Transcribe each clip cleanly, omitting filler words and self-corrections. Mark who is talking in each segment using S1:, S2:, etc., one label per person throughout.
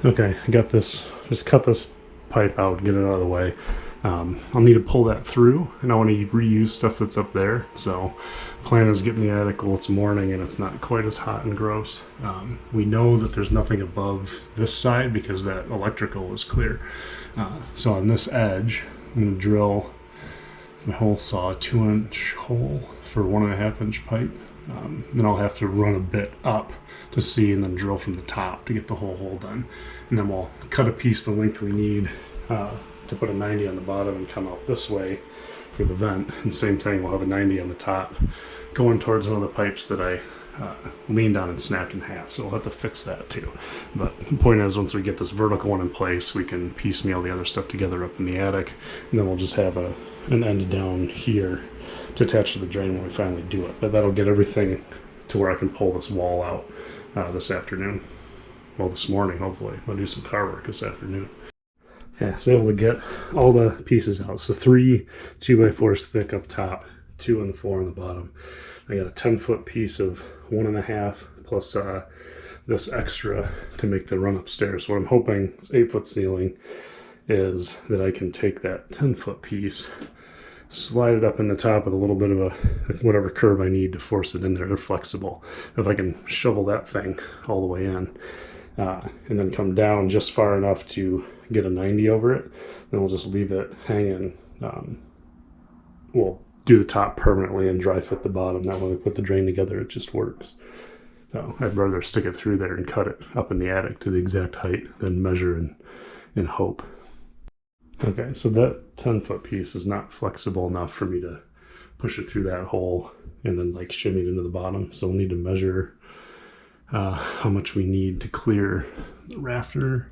S1: Okay, I got this. Just cut this pipe out, get it out of the way. I'll need to pull that through, and I want to reuse stuff that's up there. So, plan is getting the attic while it's morning and it's not quite as hot and gross. We know that there's nothing above this side because that electrical is clear. So on this edge, I'm going to drill my hole saw a 2-inch hole for 1.5-inch pipe. Then I'll have to run a bit up to see and then drill from the top to get the whole hole done. And then we'll cut a piece the length we need to put a 90 on the bottom and come out this way for the vent. And same thing, we'll have a 90 on the top going towards one of the pipes that I leaned on and snapped in half. So we'll have to fix that too. But the point is, once we get this vertical one in place, we can piecemeal the other stuff together up in the attic. And then we'll just have an end down here to attach to the drain when we finally do it. But that'll get everything to where I can pull this wall out this afternoon. Well, this morning, hopefully. I'll do some car work this afternoon. Yeah, so able to get all the pieces out. So 3 2x4s thick up top, 2 on the floor on the bottom. I got a 10-foot piece of 1.5 plus this extra to make the run upstairs. What I'm hoping, it's 8-foot ceiling, is that I can take that 10-foot piece, slide it up in the top with a little bit of a whatever curve I need to force it in there. They're flexible. If I can shovel that thing all the way in and then come down just far enough to get a 90 over it, then we'll just leave it hanging. We'll do the top permanently and dry fit the bottom. That when we put the drain together, it just works. So I'd rather stick it through there and cut it up in the attic to the exact height than measure and hope. Okay, so that 10-foot piece is not flexible enough for me to push it through that hole and then like shimmy it into the bottom. So we'll need to measure how much we need to clear the rafter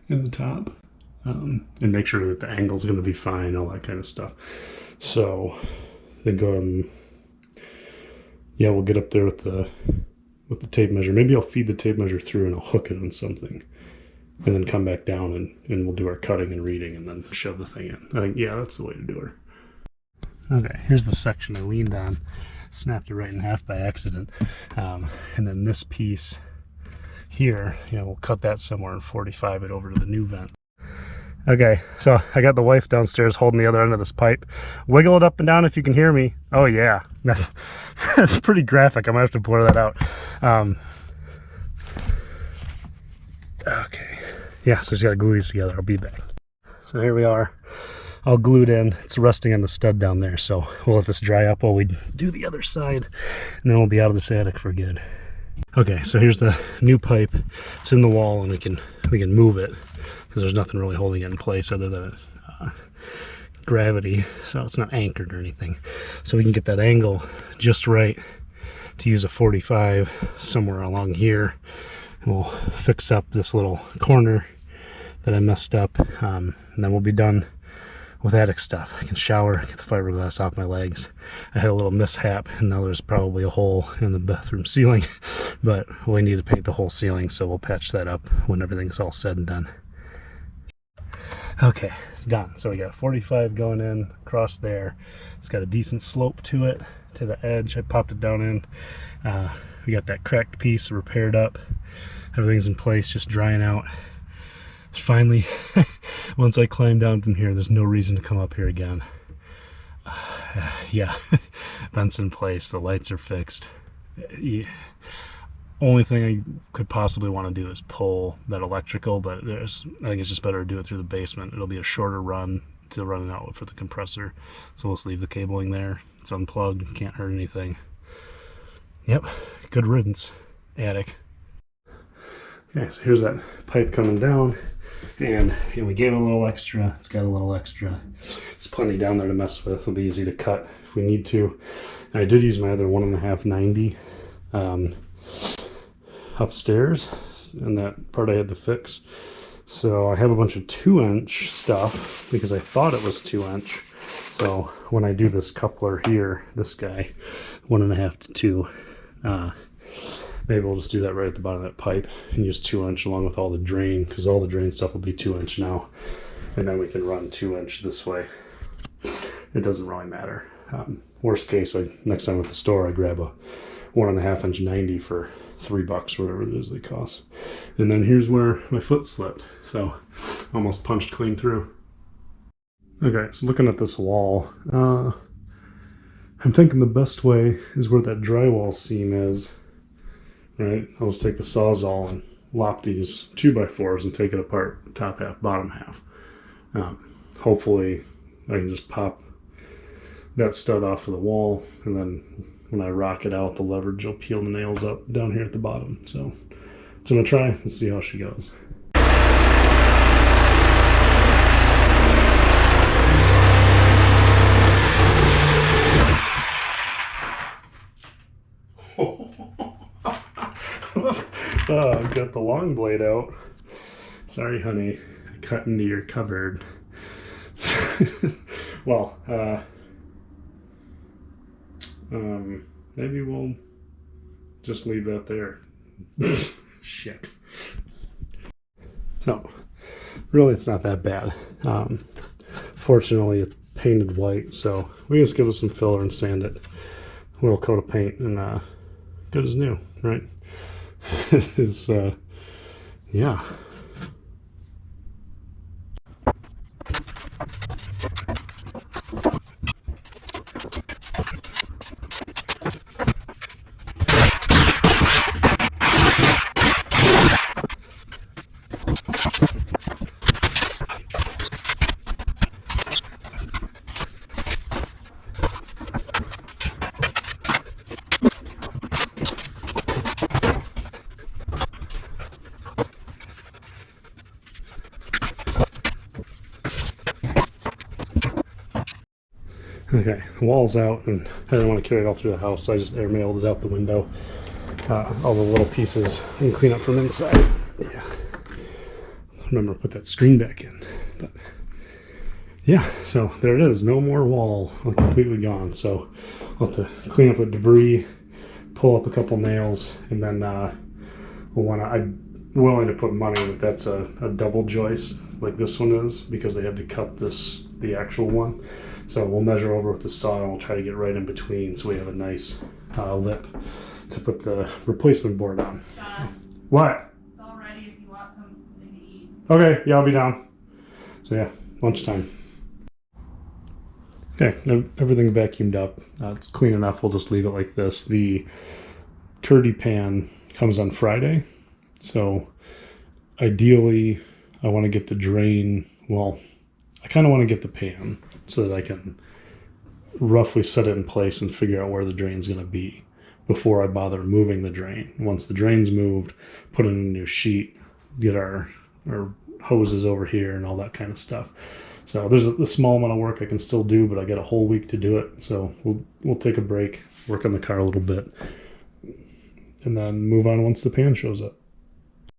S1: in the top and make sure that the angle is going to be fine, all that kind of stuff. So I think yeah, we'll get up there with the tape measure. Maybe I'll feed the tape measure through and I'll hook it on something and then come back down and we'll do our cutting and reading and then shove the thing in. I think, yeah, that's the way to do her. Okay, here's the section I leaned on. Snapped it right in half by accident. And then this piece here, we'll cut that somewhere and 45 it over to the new vent. Okay, so I got the wife downstairs holding the other end of this pipe. Wiggle it up and down if you can hear me. Oh yeah, that's pretty graphic. I might have to blur that out. Okay, yeah, so just gotta glue these together. I'll be back. So here we are, all glued in. It's resting on the stud down there, so we'll let this dry up while we do the other side, and then we'll be out of this attic for good. Okay, so here's the new pipe. It's in the wall, and we can move it because there's nothing really holding it in place other than gravity, so it's not anchored or anything. So we can get that angle just right to use a 45 somewhere along here, and we'll fix up this little corner that I messed up, and then we'll be done with attic stuff. I can shower, get the fiberglass off my legs. I had a little mishap, and now there's probably a hole in the bathroom ceiling, but we need to paint the whole ceiling, so we'll patch that up when everything's all said and done. Okay, it's done. So we got 45 going in across there. It's got a decent slope to it, to the edge. I popped it down in. We got that cracked piece repaired up. Everything's in place, just drying out. Finally, once I climb down from here, there's no reason to come up here again. Yeah, vents in place, the lights are fixed. Yeah. Only thing I could possibly want to do is pull that electrical, but I think it's just better to do it through the basement. It'll be a shorter run to run an outlet for the compressor. So we'll just leave the cabling there. It's unplugged, can't hurt anything. Yep, good riddance, attic. Okay, so here's that pipe coming down, and we gave it a little extra. It's got a little extra. There's plenty down there to mess with. It'll be easy to cut if we need to. And I did use my other 1.5 90 upstairs, and that part I had to fix. So I have a bunch of 2-inch stuff because I thought it was 2-inch. So when I do this coupler here, this guy, 1.5 to 2, maybe we'll just do that right at the bottom of that pipe and use 2-inch along with all the drain, because all the drain stuff will be 2-inch now, and then we can run 2-inch this way. It doesn't really matter. Worst case, next time at the store I grab a 1.5-inch 90 for $3, whatever it is they cost. And then here's where my foot slipped. So almost punched clean through. Okay, so looking at this wall, I'm thinking the best way is where that drywall seam is, right? I'll just take the Sawzall and lop these 2x4s and take it apart, top half, bottom half. Hopefully I can just pop that stud off of the wall, and then when I rock it out, the leverage will peel the nails up down here at the bottom. So I'm gonna try and see how she goes. Oh, I've got the long blade out. Sorry, honey, I cut into your cupboard. Well, maybe we'll just leave that there. Shit. So, really, it's not that bad. Fortunately, it's painted white, so we just give it some filler and sand it. A little coat of paint, and good as new, right? It's yeah. Okay, the wall's out, and I didn't want to carry it all through the house, so I just airmailed it out the window. All the little pieces I can clean up from inside. Yeah. Remember to put that screen back in. But yeah, so there it is. No more wall. I'm completely gone. So I'll have to clean up the debris, pull up a couple nails, and then I'm willing to put money that that's a double joist like this one is, because they had to cut the actual one. So we'll measure over with the saw, and we'll try to get right in between so we have a nice lip to put the replacement board on. So, what?
S2: It's all ready if you want something to eat.
S1: Okay, yeah, I'll be down. So yeah, lunchtime. Okay, everything vacuumed up. It's clean enough. We'll just leave it like this. The curdy pan comes on Friday. So ideally, I want to get the drain, well, I kind of want to get the pan so that I can roughly set it in place and figure out where the drain's going to be before I bother moving the drain. Once the drain's moved, put in a new sheet, get our hoses over here and all that kind of stuff. So there's a small amount of work I can still do, but I got a whole week to do it. So we'll take a break, work on the car a little bit, and then move on once the pan shows up.